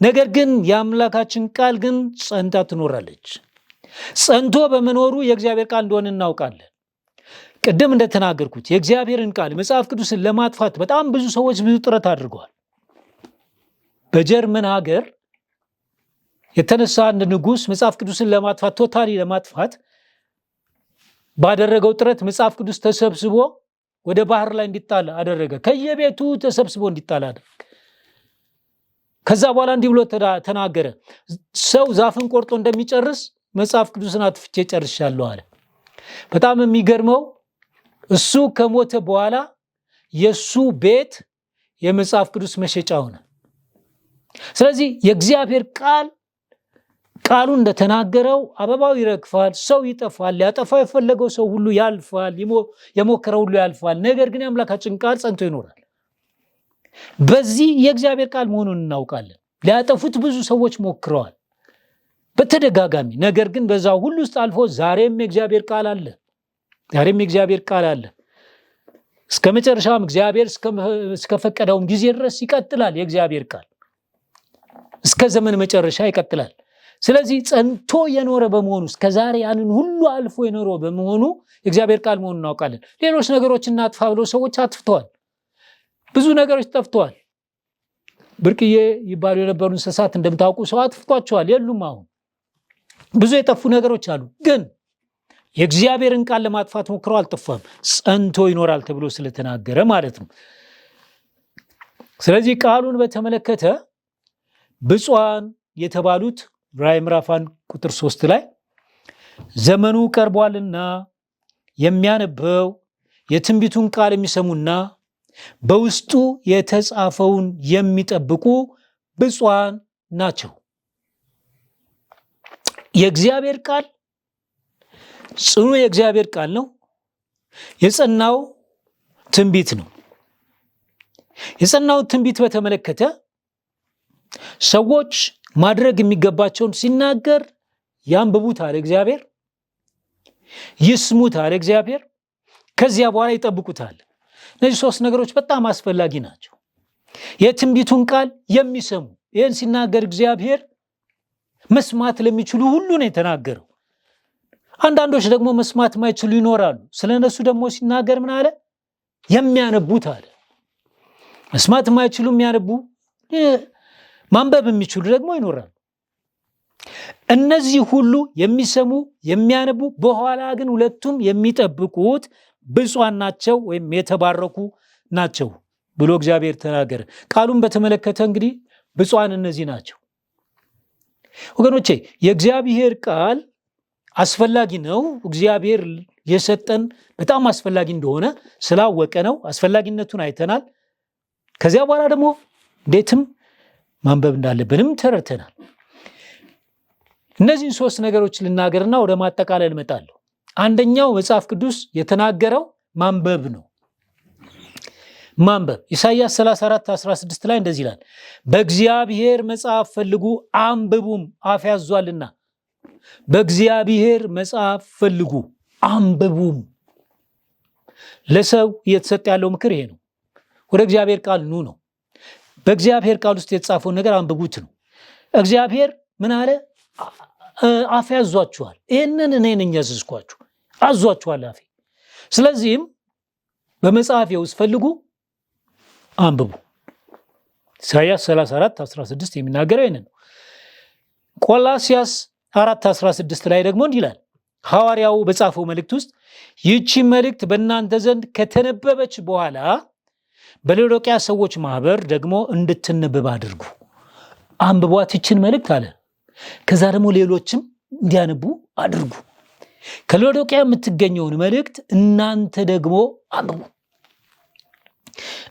ነገር ግን የአምላካችን ቃል ግን ጸንታ ትኖራለች። ጸንቶ በመኖሩ የእግዚአብሔር ቃል እንደሆነ እናውቃለን። ቅድም እንደተናገርኩት የእግዚአብሔርን ቃል መጽሐፍ ቅዱስን ለማጥፋት በጣም ብዙ ሰዎች ብዙ ጥረት አድርገዋል። በጀርመን ሀገር የተነሳ አንድ ንጉሥ መጽሐፍ ቅዱስን ለማጥፋት ቶታሊ ለማጥፋት ባደረገው ጥረት መጽሐፍ ቅዱስ ተሰብስቦ ወደ ባህር ላይ እንዲጣል አደረገ። ከየቤቱ ተሰብስቦ እንዲጣል አደረገ። ከዛ በኋላ እንዲህ ብሎ ተናገረ፣ ሰው ዛፍን ቆርጦ እንደሚጨርስ መጽሐፍ ቅዱስን አጥፍቼ ጨርሻለሁ አለ። በጣም የሚገርመው እሱ ከሞተ በኋላ የሱ ቤት የመጽሐፍ ቅዱስ መሸጫ ሆነ። ስለዚህ የእግዚአብሔር ቃሉ እንደተናገረው አበባው ይረግፋል፣ ሰው ይጠፋል፣ ሊያጠፋው የፈለገው ሰው ሁሉ ያልፋል፣ የሞከረው ሁሉ ያልፋል። ነገር ግን የአምላካችን ቃል ጸንቶ ይኖራል። በዚህ የእግዚአብሔር ቃል መሆኑን እናውቃለን። ሊያጠፉት ብዙ ሰዎች ሞክረዋል በተደጋጋሚ። ነገር ግን በዛ ሁሉ ውስጥ አልፎ ዛሬም የእግዚአብሔር ቃል አለ። ዛሬም የእግዚአብሔር ቃል አለ። እስከ መጨረሻም እግዚአብሔር እስከፈቀደውም ጊዜ ድረስ ይቀጥላል። የእግዚአብሔር ቃል እስከ ዘመን መጨረሻ ይቀጥላል። ስለዚህ ጸንቶ የኖረ በመሆኑ እስከዛሬ ያንን ሁሉ አልፎ የኖረ በመሆኑ የእግዚአብሔር ቃል መሆኑን እናውቃለን። ሌሎች ነገሮችን እናጥፋ ብለው ሰዎች አጥፍተዋል። ብዙ ነገሮች ጠፍተዋል። ብርቅዬ ይባሉ የነበሩ እንስሳት እንደምታውቁ ሰው አጥፍቷቸዋል፣ የሉም። አሁን ብዙ የጠፉ ነገሮች አሉ። ግን የእግዚአብሔርን ቃል ለማጥፋት ሞክረው አልጠፋም፣ ጸንቶ ይኖራል ተብሎ ስለተናገረ ማለት ነው። ስለዚህ ቃሉን በተመለከተ ብፁዓን የተባሉት ራዕይ ምዕራፍ 1 ቁጥር 3 ላይ ዘመኑ ቀርቧልና የሚያነበው የትንቢቱን ቃል የሚሰሙና በውስጡ የተጻፈውን የሚጠብቁ ብፁዓን ናቸው። የእግዚአብሔር ቃል ጽኑ የእግዚአብሔር ቃል ነው። የጸናው ትንቢት ነው። የጸናው ትንቢት በተመለከተ ሰዎች ማድረግ የሚገባቸውን ሲናገር ያንብቡት አለ እግዚአብሔር፣ ይስሙት አለ እግዚአብሔር፣ ከዚያ በኋላ ይጠብቁታል። እነዚህ ሶስት ነገሮች በጣም አስፈላጊ ናቸው። የትንቢቱን ቃል የሚሰሙ፣ ይህን ሲናገር እግዚአብሔር መስማት ለሚችሉ ሁሉ ነው የተናገረው። አንዳንዶች ደግሞ መስማት ማይችሉ ይኖራሉ። ስለነሱ ደግሞ ሲናገር ምን አለ? የሚያነቡት አለ። መስማት ማይችሉ የሚያነቡ፣ ማንበብ የሚችሉ ደግሞ ይኖራሉ። እነዚህ ሁሉ የሚሰሙ የሚያነቡ፣ በኋላ ግን ሁለቱም የሚጠብቁት ብፁዓን ናቸው ወይም የተባረኩ ናቸው ብሎ እግዚአብሔር ተናገረ። ቃሉን በተመለከተ እንግዲህ ብፁዓን እነዚህ ናቸው። ወገኖቼ የእግዚአብሔር ቃል አስፈላጊ ነው። እግዚአብሔር የሰጠን በጣም አስፈላጊ እንደሆነ ስላወቀ ነው። አስፈላጊነቱን አይተናል። ከዚያ በኋላ ደግሞ እንዴትም ማንበብ እንዳለብንም ተረድተናል። እነዚህን ሶስት ነገሮች ልናገርና ወደ ማጠቃለል እመጣለሁ። አንደኛው መጽሐፍ ቅዱስ የተናገረው ማንበብ ነው። ማንበብ ኢሳይያስ 34:16 ላይ እንደዚህ ይላል፣ በእግዚአብሔር መጽሐፍ ፈልጉ አንብቡም፣ አፍ ያዟልና። በእግዚአብሔር መጽሐፍ ፈልጉ አንብቡም። ለሰው እየተሰጠ ያለው ምክር ይሄ ነው። ወደ እግዚአብሔር ቃል ኑ ነው። በእግዚአብሔር ቃል ውስጥ የተጻፈውን ነገር አንብቡት ነው። እግዚአብሔር ምን አለ? አፍ ያዟችኋል። ይህንን እኔ ነኝ ያዘዝኳችሁ፣ አዟችኋል አፌ። ስለዚህም በመጽሐፌ ውስጥ ፈልጉ አንብቡ። ኢሳይያስ 34:16 የሚናገረው ይህንን ነው። ቆላስይስ 4:16 ላይ ደግሞ እንዲህ ይላል፣ ሐዋርያው በጻፈው መልእክት ውስጥ ይህቺ መልእክት በእናንተ ዘንድ ከተነበበች በኋላ በሎዶቅያ ሰዎች ማህበር ደግሞ እንድትነበብ አድርጉ። አንብቧት ይችን መልእክት አለ። ከዛ ደግሞ ሌሎችም እንዲያነቡ አድርጉ። ከሎዶቅያ የምትገኘውን መልእክት እናንተ ደግሞ አንብቡ።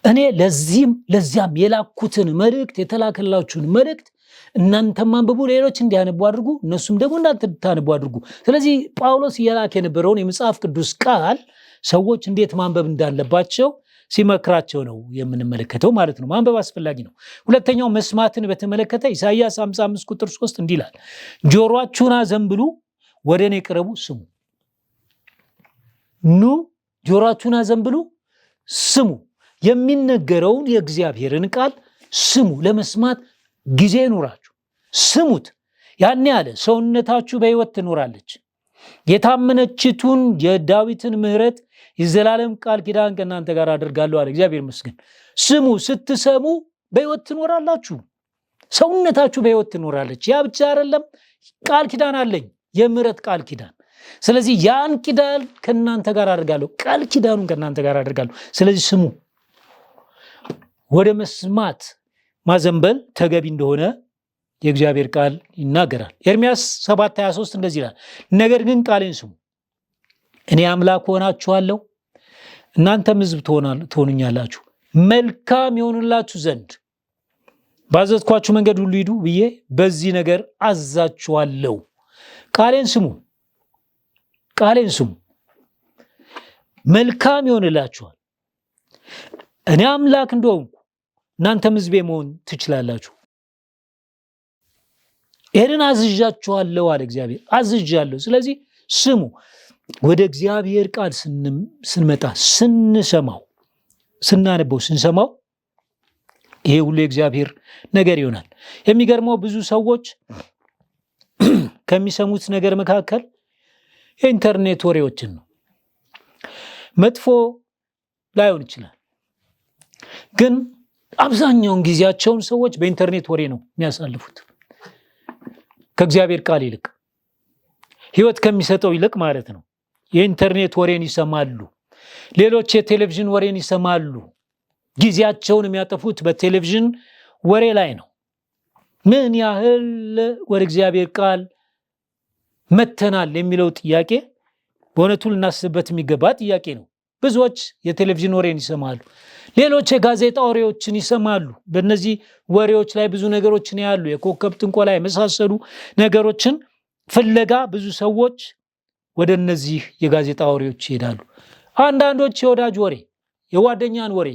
እኔ ለዚያም የላኩትን መልእክት፣ የተላከላችሁን መልእክት እናንተም አንብቡ፣ ሌሎች እንዲያነቡ አድርጉ፣ እነሱም ደግሞ እናንተ እንድታነቡ አድርጉ። ስለዚህ ጳውሎስ እየላከ የነበረውን የመጽሐፍ ቅዱስ ቃል ሰዎች እንዴት ማንበብ እንዳለባቸው ሲመክራቸው ነው የምንመለከተው ማለት ነው። ማንበብ አስፈላጊ ነው። ሁለተኛው መስማትን በተመለከተ ኢሳይያስ 55 ቁጥር 3 እንዲህ ይላል፣ ጆሮአችሁን አዘንብሉ፣ ወደ እኔ ቅረቡ፣ ስሙ። ኑ ጆሮአችሁን አዘንብሉ፣ ስሙ። የሚነገረውን የእግዚአብሔርን ቃል ስሙ። ለመስማት ጊዜ ይኑራችሁ፣ ስሙት። ያኔ አለ ሰውነታችሁ በሕይወት ትኖራለች። የታመነችቱን የዳዊትን ምሕረት የዘላለም ቃል ኪዳን ከእናንተ ጋር አድርጋለሁ አለ። እግዚአብሔር ይመስገን። ስሙ። ስትሰሙ በሕይወት ትኖራላችሁ። ሰውነታችሁ በሕይወት ትኖራለች። ያ ብቻ አይደለም፣ ቃል ኪዳን አለኝ፣ የምሕረት ቃል ኪዳን። ስለዚህ ያን ኪዳን ከእናንተ ጋር አድርጋለሁ፣ ቃል ኪዳኑን ከእናንተ ጋር አድርጋለሁ። ስለዚህ ስሙ። ወደ መስማት ማዘንበል ተገቢ እንደሆነ የእግዚአብሔር ቃል ይናገራል። ኤርምያስ 7:23 እንደዚህ ይላል፣ ነገር ግን ቃሌን ስሙ፣ እኔ አምላክ ሆናችኋለሁ፣ እናንተም ሕዝብ ትሆኑኛላችሁ፣ መልካም የሆኑላችሁ ዘንድ ባዘዝኳችሁ መንገድ ሁሉ ሂዱ ብዬ በዚህ ነገር አዛችኋለሁ። ቃሌን ስሙ፣ ቃሌን ስሙ፣ መልካም ይሆንላችኋል። እኔ አምላክ እንደሆንኩ እናንተም ሕዝቤ መሆን ትችላላችሁ። ይህንን አዝዣችኋለሁ አለ እግዚአብሔር። አዝዣለሁ። ስለዚህ ስሙ። ወደ እግዚአብሔር ቃል ስንመጣ ስንሰማው፣ ስናነበው፣ ስንሰማው ይሄ ሁሉ የእግዚአብሔር ነገር ይሆናል። የሚገርመው ብዙ ሰዎች ከሚሰሙት ነገር መካከል የኢንተርኔት ወሬዎችን ነው። መጥፎ ላይሆን ይችላል፣ ግን አብዛኛውን ጊዜያቸውን ሰዎች በኢንተርኔት ወሬ ነው የሚያሳልፉት። ከእግዚአብሔር ቃል ይልቅ፣ ሕይወት ከሚሰጠው ይልቅ ማለት ነው። የኢንተርኔት ወሬን ይሰማሉ። ሌሎች የቴሌቪዥን ወሬን ይሰማሉ። ጊዜያቸውን የሚያጠፉት በቴሌቪዥን ወሬ ላይ ነው። ምን ያህል ወደ እግዚአብሔር ቃል መተናል የሚለው ጥያቄ በእውነቱ ልናስብበት የሚገባ ጥያቄ ነው። ብዙዎች የቴሌቪዥን ወሬን ይሰማሉ። ሌሎች የጋዜጣ ወሬዎችን ይሰማሉ። በእነዚህ ወሬዎች ላይ ብዙ ነገሮችን ያሉ የኮከብ ጥንቆላ የመሳሰሉ ነገሮችን ፍለጋ ብዙ ሰዎች ወደ እነዚህ የጋዜጣ ወሬዎች ይሄዳሉ። አንዳንዶች የወዳጅ ወሬ፣ የጓደኛን ወሬ።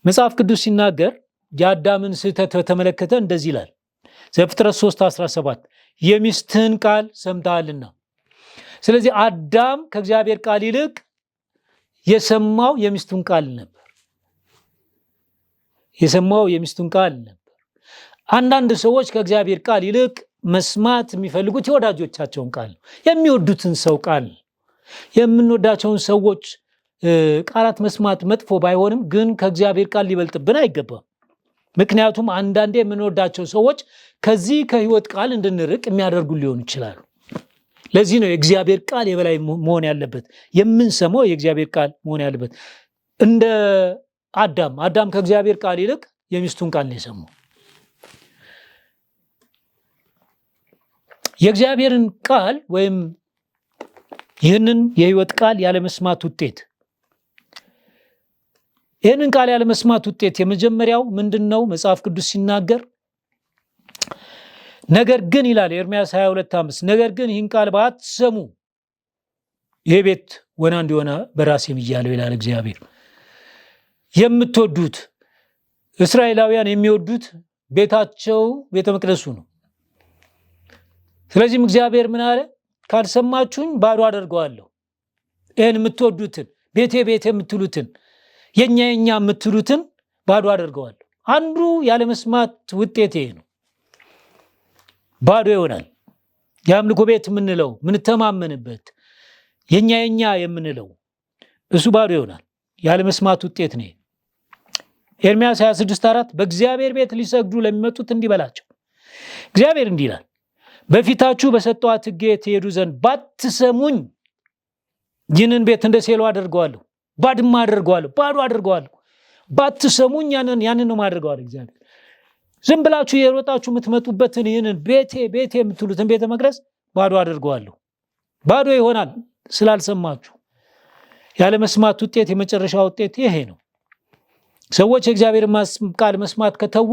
መጽሐፍ ቅዱስ ሲናገር የአዳምን ስህተት በተመለከተ እንደዚህ ይላል። ዘፍጥረት 3:17 የሚስትህን ቃል ሰምተሃልና። ስለዚህ አዳም ከእግዚአብሔር ቃል ይልቅ የሰማው የሚስቱን ቃል ነበር። የሰማው የሚስቱን ቃል ነበር። አንዳንድ ሰዎች ከእግዚአብሔር ቃል ይልቅ መስማት የሚፈልጉት የወዳጆቻቸውን ቃል ነው፣ የሚወዱትን ሰው ቃል። የምንወዳቸውን ሰዎች ቃላት መስማት መጥፎ ባይሆንም ግን ከእግዚአብሔር ቃል ሊበልጥብን አይገባም። ምክንያቱም አንዳንዴ የምንወዳቸው ሰዎች ከዚህ ከሕይወት ቃል እንድንርቅ የሚያደርጉ ሊሆኑ ይችላሉ። ለዚህ ነው የእግዚአብሔር ቃል የበላይ መሆን ያለበት፣ የምንሰማው የእግዚአብሔር ቃል መሆን ያለበት። እንደ አዳም ከእግዚአብሔር ቃል ይልቅ የሚስቱን ቃል ነው የሰማው። የእግዚአብሔርን ቃል ወይም ይህንን የሕይወት ቃል ያለመስማት ውጤት፣ ይህንን ቃል ያለመስማት ውጤት የመጀመሪያው ምንድነው? መጽሐፍ ቅዱስ ሲናገር ነገር ግን ይላል ኤርምያስ 22:5 ነገር ግን ይህን ቃል ባትሰሙ ይህ ቤት ወና እንዲሆነ በራሴም እያለው ይላል እግዚአብሔር። የምትወዱት እስራኤላውያን የሚወዱት ቤታቸው ቤተ መቅደሱ ነው። ስለዚህም እግዚአብሔር ምን አለ? ካልሰማችሁኝ ባዶ አደርገዋለሁ። ይህን የምትወዱትን ቤቴ ቤቴ የምትሉትን የኛ የምትሉትን ባዶ አደርገዋለሁ። አንዱ ያለመስማት ውጤት ይሄ ነው። ባዶ ይሆናል። የአምልኮ ቤት የምንለው ምንተማመንበት የኛ የምንለው እሱ ባዶ ይሆናል። ያለመስማት ውጤት ነው። ኤርምያስ 26:4 በእግዚአብሔር ቤት ሊሰግዱ ለሚመጡት እንዲህ በላቸው፣ እግዚአብሔር እንዲህ ይላል፣ በፊታችሁ በሰጠኋት ሕጌ ትሄዱ ዘንድ ባትሰሙኝ ይህንን ቤት እንደ ሴሎ አደርገዋለሁ፣ ባድማ አደርገዋለሁ፣ ባዶ አደርገዋለሁ። ባትሰሙኝ ያንን ነው ማደርገዋለሁ። እግዚአብሔር ዝም ብላችሁ የሮጣችሁ የምትመጡበትን ይህንን ቤቴ የምትሉትን ቤተ መቅደስ ባዶ አደርገዋለሁ። ባዶ ይሆናል ስላልሰማችሁ። ያለመስማት ውጤት፣ የመጨረሻ ውጤት ይሄ ነው። ሰዎች የእግዚአብሔር ቃል መስማት ከተዉ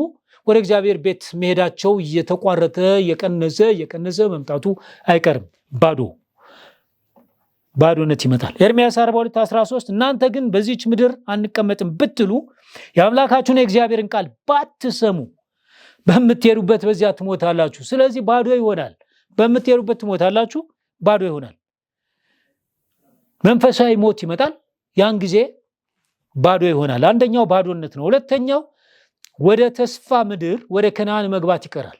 ወደ እግዚአብሔር ቤት መሄዳቸው እየተቋረጠ እየቀነሰ መምጣቱ አይቀርም። ባዶነት ይመጣል። ኤርምያስ 42:13 እናንተ ግን በዚች ምድር አንቀመጥም ብትሉ የአምላካችሁን የእግዚአብሔርን ቃል ባትሰሙ በምትሄዱበት በዚያ ትሞታላችሁ። ስለዚህ ባዶ ይሆናል። በምትሄዱበት ትሞታላችሁ፣ ባዶ ይሆናል። መንፈሳዊ ሞት ይመጣል። ያን ጊዜ ባዶ ይሆናል። አንደኛው ባዶነት ነው። ሁለተኛው ወደ ተስፋ ምድር ወደ ከነዓን መግባት ይቀራል።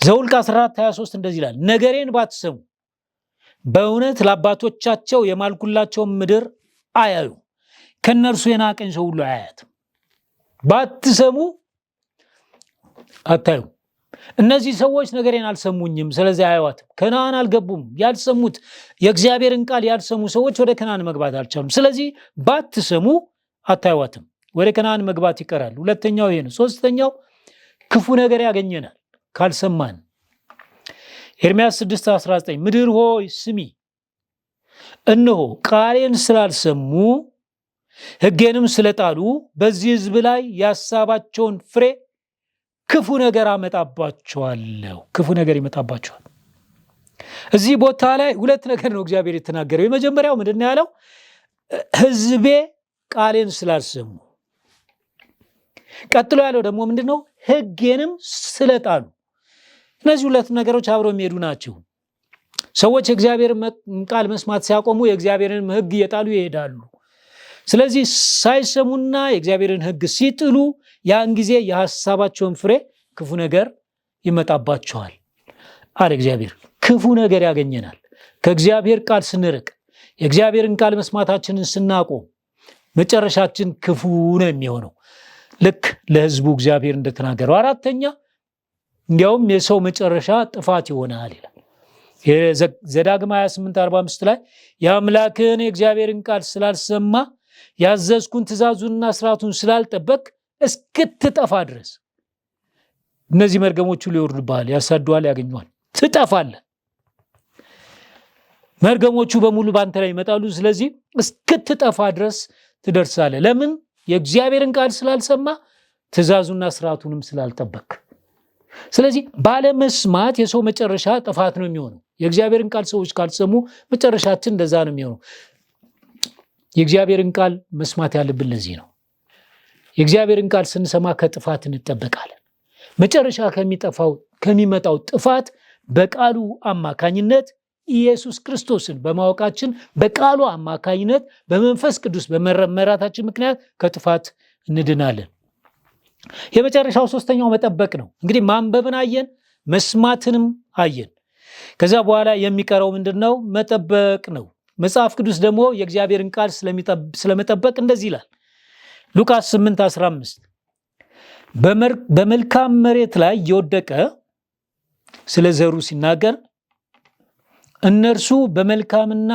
ዘኍልቍ 14:23 እንደዚህ ይላል፣ ነገሬን ባትሰሙ በእውነት ለአባቶቻቸው የማልኩላቸውን ምድር አያዩ፣ ከነርሱ የናቀኝ ሰው ሁሉ አያያትም። ባትሰሙ አታዩ። እነዚህ ሰዎች ነገሬን አልሰሙኝም፣ ስለዚህ አያዩዋትም። ከነዓን አልገቡም። ያልሰሙት የእግዚአብሔርን ቃል ያልሰሙ ሰዎች ወደ ከነዓን መግባት አልቻሉም። ስለዚህ ባትሰሙ አታዩዋትም፣ ወደ ከነዓን መግባት ይቀራል። ሁለተኛው ይሄ ነው። ሶስተኛው ክፉ ነገር ያገኘናል ካልሰማን። ኤርምያስ 6:19 ምድር ሆይ ስሚ፣ እነሆ ቃሌን ስላልሰሙ ሕጌንም ስለጣሉ በዚህ ሕዝብ ላይ የሐሳባቸውን ፍሬ ክፉ ነገር አመጣባቸዋለሁ። ክፉ ነገር ይመጣባቸዋል። እዚህ ቦታ ላይ ሁለት ነገር ነው እግዚአብሔር የተናገረው። የመጀመሪያው ምንድን ያለው? ሕዝቤ ቃሌን ስላልሰሙ። ቀጥሎ ያለው ደግሞ ምንድነው? ሕጌንም ስለጣሉ። እነዚህ ሁለት ነገሮች አብረው የሚሄዱ ናቸው። ሰዎች የእግዚአብሔርን ቃል መስማት ሲያቆሙ የእግዚአብሔርን ሕግ እየጣሉ ይሄዳሉ። ስለዚህ ሳይሰሙና የእግዚአብሔርን ሕግ ሲጥሉ ያን ጊዜ የሐሳባቸውን ፍሬ ክፉ ነገር ይመጣባቸዋል አለ እግዚአብሔር። ክፉ ነገር ያገኘናል ከእግዚአብሔር ቃል ስንርቅ፣ የእግዚአብሔርን ቃል መስማታችንን ስናቆም መጨረሻችን ክፉ ነው የሚሆነው፣ ልክ ለሕዝቡ እግዚአብሔር እንደተናገረው። አራተኛ እንዲያውም የሰው መጨረሻ ጥፋት ይሆናል ይላል። ዘዳግም 28:45 ላይ የአምላክህን የእግዚአብሔርን ቃል ስላልሰማ ያዘዝኩን ትእዛዙንና ስርዓቱን ስላልጠበቅ እስክትጠፋ ድረስ እነዚህ መርገሞቹ ሊወርዱብሃል፣ ያሳዱሃል፣ ያገኙሃል፣ ትጠፋለህ። መርገሞቹ በሙሉ ባንተ ላይ ይመጣሉ። ስለዚህ እስክትጠፋ ድረስ ትደርሳለህ። ለምን? የእግዚአብሔርን ቃል ስላልሰማ ትእዛዙና ስርዓቱንም ስላልጠበቅ። ስለዚህ ባለመስማት የሰው መጨረሻ ጥፋት ነው የሚሆነው። የእግዚአብሔርን ቃል ሰዎች ካልሰሙ መጨረሻችን እንደዛ ነው የሚሆነው። የእግዚአብሔርን ቃል መስማት ያለብን ለዚህ ነው። የእግዚአብሔርን ቃል ስንሰማ ከጥፋት እንጠበቃለን። መጨረሻ ከሚመጣው ጥፋት በቃሉ አማካኝነት ኢየሱስ ክርስቶስን በማወቃችን በቃሉ አማካኝነት በመንፈስ ቅዱስ በመመራታችን ምክንያት ከጥፋት እንድናለን። የመጨረሻው ሶስተኛው መጠበቅ ነው። እንግዲህ ማንበብን አየን፣ መስማትንም አየን። ከዛ በኋላ የሚቀረው ምንድነው? መጠበቅ ነው። መጽሐፍ ቅዱስ ደግሞ የእግዚአብሔርን ቃል ስለመጠበቅ እንደዚህ ይላል። ሉቃስ 8:15 በመልካም መሬት ላይ የወደቀ ስለ ዘሩ ሲናገር እነርሱ በመልካምና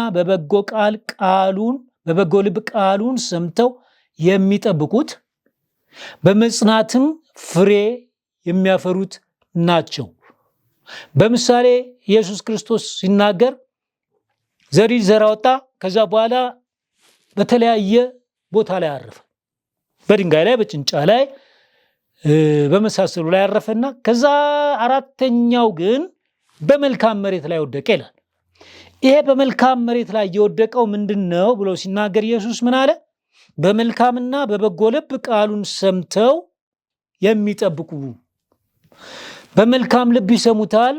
በበጎ ልብ ቃሉን ሰምተው የሚጠብቁት በመጽናትም ፍሬ የሚያፈሩት ናቸው። በምሳሌ ኢየሱስ ክርስቶስ ሲናገር ዘሪ ዘራ ወጣ፣ ከዛ በኋላ በተለያየ ቦታ ላይ አረፈ። በድንጋይ ላይ፣ በጭንጫ ላይ፣ በመሳሰሉ ላይ አረፈና ከዛ አራተኛው ግን በመልካም መሬት ላይ ወደቀ ይላል። ይሄ በመልካም መሬት ላይ የወደቀው ምንድነው ብሎ ሲናገር ኢየሱስ ምን አለ? በመልካምና በበጎ ልብ ቃሉን ሰምተው የሚጠብቁ። በመልካም ልብ ይሰሙታል፣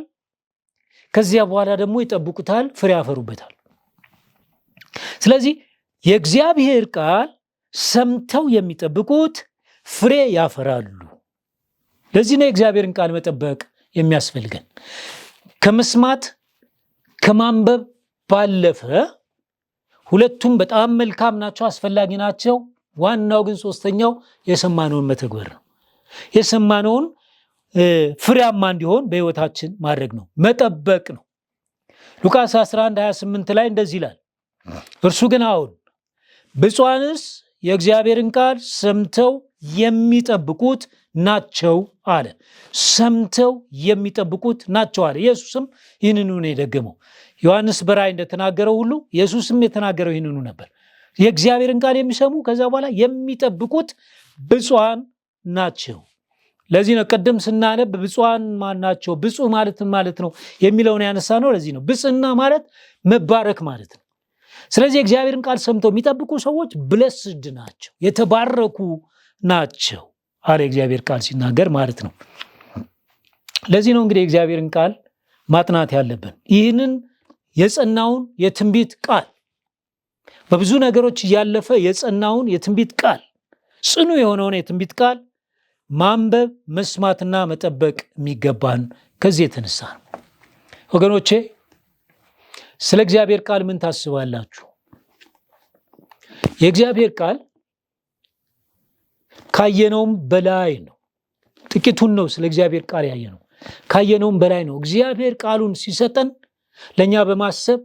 ከዚያ በኋላ ደግሞ ይጠብቁታል፣ ፍሬ ያፈሩበታል። ስለዚህ የእግዚአብሔር ቃል ሰምተው የሚጠብቁት ፍሬ ያፈራሉ። ለዚህ ነው የእግዚአብሔርን ቃል መጠበቅ የሚያስፈልገን። ከመስማት ከማንበብ ባለፈ ሁለቱም በጣም መልካም ናቸው፣ አስፈላጊ ናቸው። ዋናው ግን ሶስተኛው የሰማነውን መተግበር ነው። የሰማነውን ፍሬያማ እንዲሆን በሕይወታችን ማድረግ ነው፣ መጠበቅ ነው። ሉቃስ 11:28 ላይ እንደዚህ ይላል፣ እርሱ ግን አሁን ብፁዓንስ የእግዚአብሔርን ቃል ሰምተው የሚጠብቁት ናቸው አለ። ሰምተው የሚጠብቁት ናቸው አለ። ኢየሱስም ይህንኑ ነው የደገመው። ዮሐንስ በራእይ እንደተናገረው ሁሉ ኢየሱስም የተናገረው ይህንኑ ነበር። የእግዚአብሔርን ቃል የሚሰሙ ከዛ በኋላ የሚጠብቁት ብፁዓን ናቸው። ለዚህ ነው ቅድም ስናነብ ብፁዓን ማን ናቸው፣ ብፁዕ ማለት ነው የሚለውን ያነሳ ነው። ለዚህ ነው ብፅዕና ማለት መባረክ ማለት ነው። ስለዚህ የእግዚአብሔርን ቃል ሰምተው የሚጠብቁ ሰዎች ብለስድ ናቸው፣ የተባረኩ ናቸው አለ የእግዚአብሔር ቃል ሲናገር ማለት ነው። ለዚህ ነው እንግዲህ የእግዚአብሔርን ቃል ማጥናት ያለብን። ይህንን የጸናውን የትንቢት ቃል በብዙ ነገሮች እያለፈ የጸናውን የትንቢት ቃል ጽኑ የሆነውን የትንቢት ቃል ማንበብ መስማትና መጠበቅ የሚገባን ከዚህ የተነሳ ነው። ወገኖቼ ስለ እግዚአብሔር ቃል ምን ታስባላችሁ? የእግዚአብሔር ቃል ካየነውም በላይ ነው። ጥቂቱን ነው ስለ እግዚአብሔር ቃል ያየነው፣ ካየነውም በላይ ነው። እግዚአብሔር ቃሉን ሲሰጠን ለኛ በማሰብ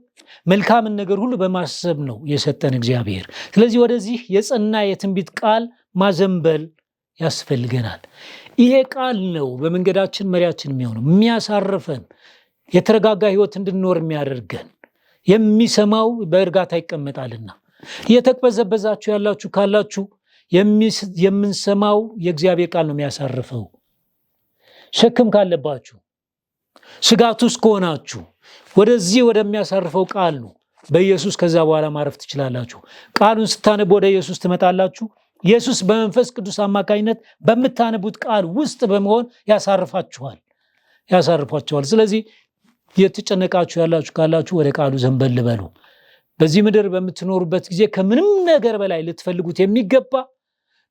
መልካምን ነገር ሁሉ በማሰብ ነው የሰጠን እግዚአብሔር። ስለዚህ ወደዚህ የጸና የትንቢት ቃል ማዘንበል ያስፈልገናል። ይሄ ቃል ነው በመንገዳችን መሪያችን የሚሆነው፣ የሚያሳርፈን፣ የተረጋጋ ህይወት እንድንኖር የሚያደርገን። የሚሰማው በእርጋታ ይቀመጣልና እየተቅበዘበዛችሁ ያላችሁ ካላችሁ የምንሰማው የእግዚአብሔር ቃል ነው የሚያሳርፈው። ሸክም ካለባችሁ ስጋት ውስጥ ከሆናችሁ ወደዚህ ወደሚያሳርፈው ቃል ነው በኢየሱስ ከዛ በኋላ ማረፍ ትችላላችሁ። ቃሉን ስታነቡ ወደ ኢየሱስ ትመጣላችሁ። ኢየሱስ በመንፈስ ቅዱስ አማካኝነት በምታነቡት ቃል ውስጥ በመሆን ያሳርፋችኋል። ስለዚህ የተጨነቃችሁ ያላችሁ ካላችሁ ወደ ቃሉ ዘንበል በሉ። በዚህ ምድር በምትኖሩበት ጊዜ ከምንም ነገር በላይ ልትፈልጉት የሚገባ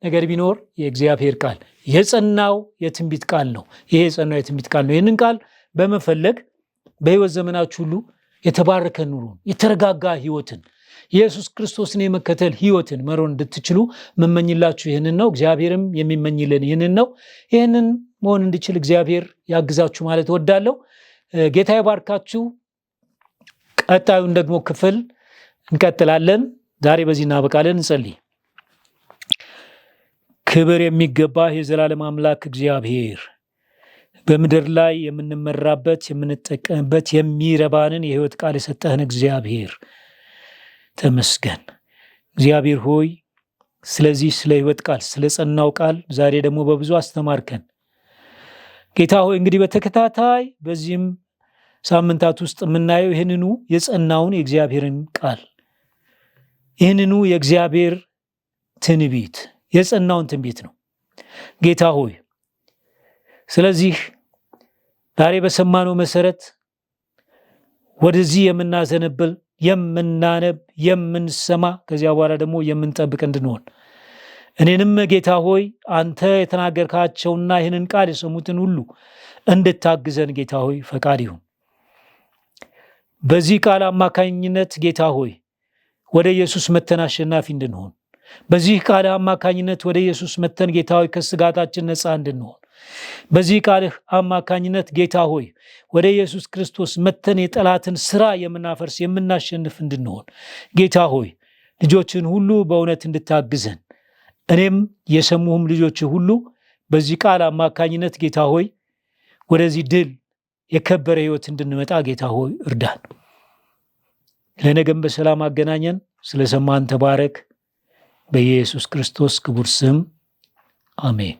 ነገር ቢኖር የእግዚአብሔር ቃል የጸናው የትንቢት ቃል ነው። ይሄ የጸናው የትንቢት ቃል ነው። ይህንን ቃል በመፈለግ በሕይወት ዘመናችሁ ሁሉ የተባረከ ኑሮን፣ የተረጋጋ ሕይወትን፣ ኢየሱስ ክርስቶስን የመከተል ሕይወትን መሮን እንድትችሉ መመኝላችሁ ይህንን ነው። እግዚአብሔርም የሚመኝልን ይህንን ነው። ይህንን መሆን እንድችል እግዚአብሔር ያግዛችሁ ማለት እወዳለሁ። ጌታ ይባርካችሁ። ቀጣዩን ደግሞ ክፍል እንቀጥላለን። ዛሬ በዚህ እናበቃለን። እንጸልይ። ክብር የሚገባህ የዘላለም አምላክ እግዚአብሔር በምድር ላይ የምንመራበት የምንጠቀምበት የሚረባንን የሕይወት ቃል የሰጠህን እግዚአብሔር ተመስገን። እግዚአብሔር ሆይ ስለዚህ ስለ ሕይወት ቃል ስለ ጸናው ቃል ዛሬ ደግሞ በብዙ አስተማርከን። ጌታ ሆይ እንግዲህ በተከታታይ በዚህም ሳምንታት ውስጥ የምናየው ይህንኑ የጸናውን የእግዚአብሔርን ቃል ይህንኑ የእግዚአብሔር ትንቢት የጸናውን ትንቢት ነው ጌታ ሆይ። ስለዚህ ዛሬ በሰማነው መሰረት ወደዚህ የምናዘነብል የምናነብ የምንሰማ ከዚያ በኋላ ደግሞ የምንጠብቅ እንድንሆን እኔንም ጌታ ሆይ አንተ የተናገርካቸውና ይህንን ቃል የሰሙትን ሁሉ እንድታግዘን ጌታ ሆይ ፈቃድ ይሁን። በዚህ ቃል አማካኝነት ጌታ ሆይ ወደ ኢየሱስ መተን አሸናፊ እንድንሆን፣ በዚህ ቃል አማካኝነት ወደ ኢየሱስ መተን ጌታ ሆይ ከስጋታችን ነፃ እንድንሆን፣ በዚህ ቃል አማካኝነት ጌታ ሆይ ወደ ኢየሱስ ክርስቶስ መተን የጠላትን ስራ የምናፈርስ የምናሸንፍ እንድንሆን ጌታ ሆይ ልጆችን ሁሉ በእውነት እንድታግዘን እኔም የሰሙህም ልጆች ሁሉ በዚህ ቃል አማካኝነት ጌታ ሆይ ወደዚህ ድል የከበረ ሕይወት እንድንመጣ ጌታ ሆይ እርዳን። ለነገም በሰላም አገናኘን። ስለሰማን ተባረክ። በኢየሱስ ክርስቶስ ክቡር ስም አሜን።